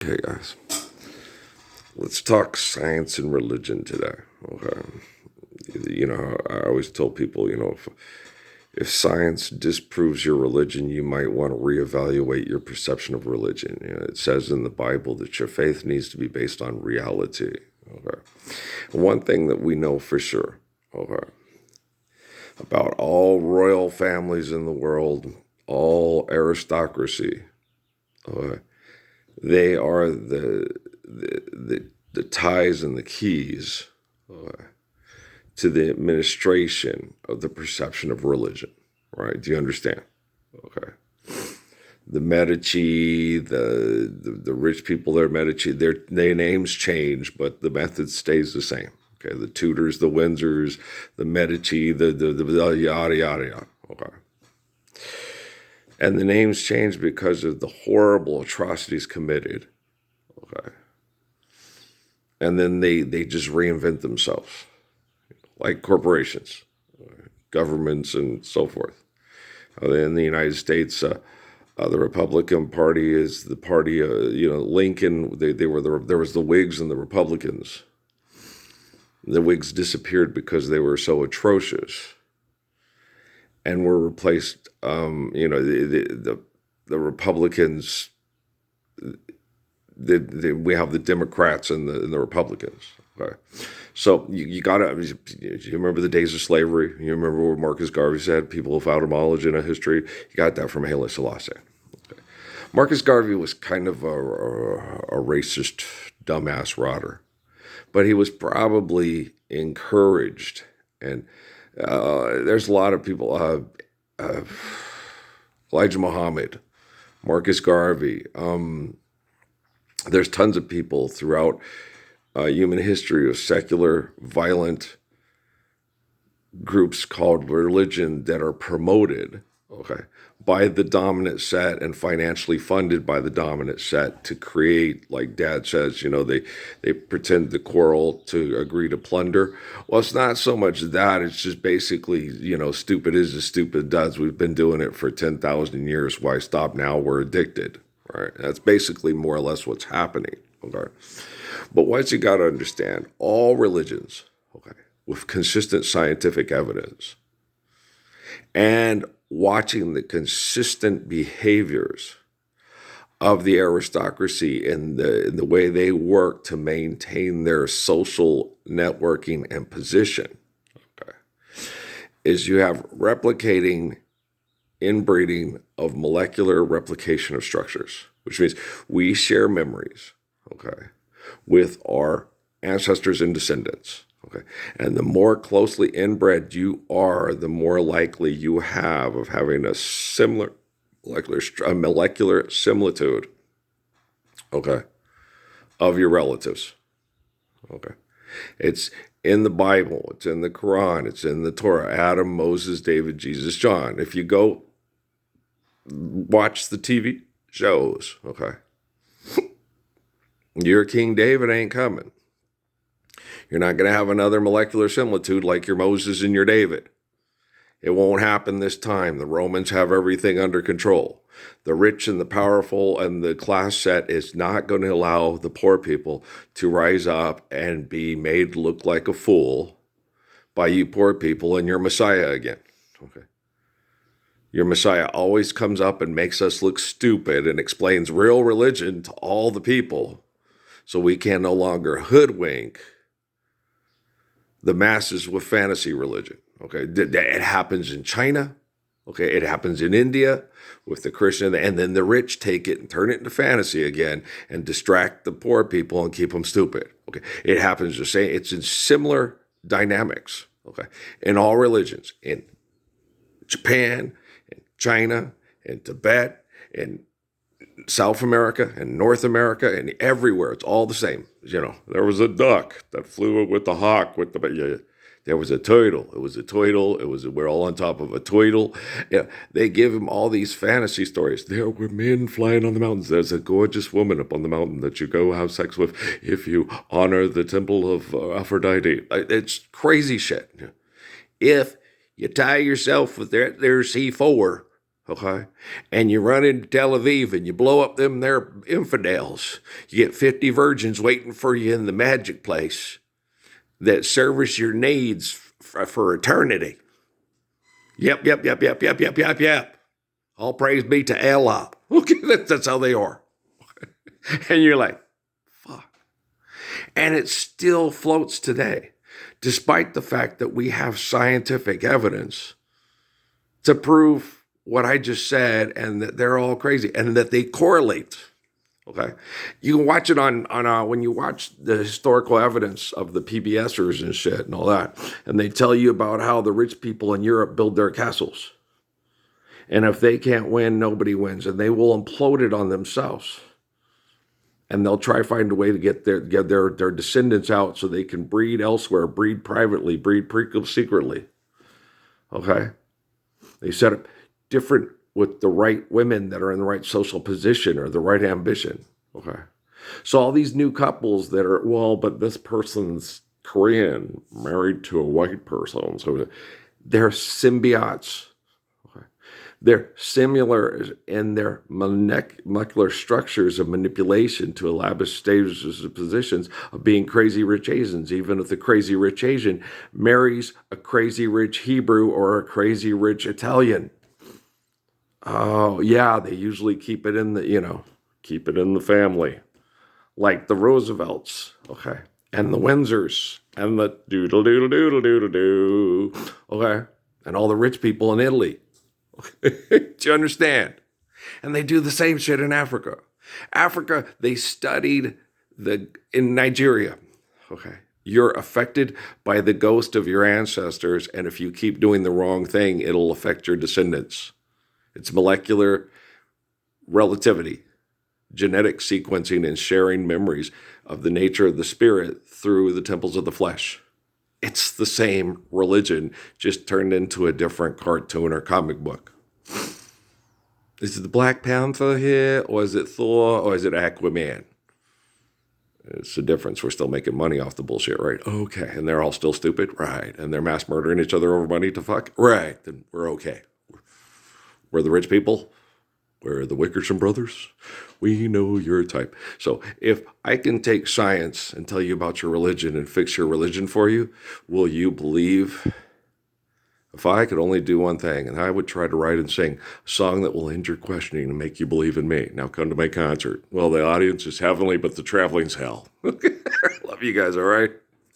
Okay, guys, let's talk science and religion today. Okay, I always tell people, if science disproves your religion, you might want to reevaluate your perception of religion. It says in the Bible that your faith needs to be based on reality. Okay, one thing that we know for sure, okay, about all royal families in the world, all aristocracy, okay, they are the ties and the keys to the administration of the perception of religion, right? Do you understand? Okay. The Medici, the rich people there, Medici, their names change, but the method stays the same. Okay, the Tudors, the Windsors, the Medici, the yada yada yada. Okay, and the names change because of the horrible atrocities committed. Okay, and then they just reinvent themselves, like corporations, governments, and so forth. In the United States, the Republican Party is the party. Lincoln. There was the Whigs and the Republicans. The Whigs disappeared because they were so atrocious, and were replaced. The Republicans. We have the Democrats and the Republicans. Okay. So you got to, you remember the days of slavery? You remember what Marcus Garvey said, people without a knowledge in a history? You got that from Haile Selassie. Okay. Marcus Garvey was kind of a racist, dumbass rotter, but he was probably encouraged. And there's a lot of people, Elijah Muhammad, Marcus Garvey, there's tons of people throughout human history of secular, violent groups called religion that are promoted, okay, by the dominant set and financially funded by the dominant set to create, like Dad says, they pretend to quarrel to agree to plunder. Well, it's not so much that, it's just basically, stupid is as stupid does. We've been doing it for 10,000 years. Why stop now? We're addicted. Right? That's basically more or less what's happening. Okay. But what you got to understand, all religions, okay, with consistent scientific evidence and watching the consistent behaviors of the aristocracy and the way they work to maintain their social networking and position, okay, is you have replicating inbreeding of molecular replication of structures, which means we share memories, okay, with our ancestors and descendants, okay? And the more closely inbred you are, the more likely you have of having a similar molecular similitude, okay, of your relatives, okay? It's in the Bible, it's in the Quran, it's in the Torah, Adam, Moses, David, Jesus, John. If you go watch the TV shows, okay, your King David ain't coming. You're not going to have another molecular similitude like your Moses and your David. It won't happen this time. The Romans have everything under control. The rich and the powerful and the class set is not going to allow the poor people to rise up and be made look like a fool by you poor people and your Messiah again. Okay. Your Messiah always comes up and makes us look stupid and explains real religion to all the people so we can no longer hoodwink the masses with fantasy religion. Okay, it happens in China. Okay, it happens in India with the Christian, and then the rich take it and turn it into fantasy again and distract the poor people and keep them stupid. Okay, it happens the same. It's in similar dynamics. Okay, in all religions, in Japan, in China, in Tibet, in South America and North America and everywhere. It's all the same. There was a duck that flew with the hawk there was a turtle. It was a turtle. We're all on top of a turtle. Yeah, they give him all these fantasy stories. There were men flying on the mountains. There's a gorgeous woman up on the mountain that you go have sex with if you honor the temple of Aphrodite. It's crazy shit. If you tie yourself with their C4, okay? And you run into Tel Aviv and you blow up them there infidels. You get 50 virgins waiting for you in the magic place that service your needs for eternity. Yep. All praise be to Allah. Okay, that's how they are. And you're like, fuck. And it still floats today, despite the fact that we have scientific evidence to prove what I just said and that they're all crazy and that they correlate. Okay. You can watch it on when you watch the historical evidence of the PBSers and shit and all that. And they tell you about how the rich people in Europe build their castles. And if they can't win, nobody wins. And they will implode it on themselves. And they'll try to find a way to get their descendants out so they can breed elsewhere, breed privately, breed secretly. Okay? They set up different with the right women that are in the right social position or the right ambition. Okay. So all these new couples that are, well, but this person's Korean, married to a white person. So they're symbiotes. Okay. They're similar in their molecular structures of manipulation to elaborate stages of positions of being crazy rich Asians, even if the crazy rich Asian marries a crazy rich Hebrew or a crazy rich Italian. Oh, yeah, they usually keep it in the family. Like the Roosevelts, okay, and the Windsors, and the doodle-doodle-doodle-doodle-doo, okay, and all the rich people in Italy. Do you understand? And they do the same shit in Africa. Africa, they studied in Nigeria, okay. You're affected by the ghost of your ancestors, and if you keep doing the wrong thing, it'll affect your descendants. It's molecular relativity, genetic sequencing, and sharing memories of the nature of the spirit through the temples of the flesh. It's the same religion, just turned into a different cartoon or comic book. Is it the Black Panther here, or is it Thor, or is it Aquaman? It's the difference. We're still making money off the bullshit, right? Okay. And they're all still stupid? Right. And they're mass murdering each other over money to fuck? Right. Then we're okay. We're the rich people. We're the Wickersham brothers. We know your type. So if I can take science and tell you about your religion and fix your religion for you, will you believe? If I could only do one thing, and I would try to write and sing a song that will end your questioning and make you believe in me. Now come to my concert. Well, the audience is heavenly, but the traveling's hell. Love you guys, all right?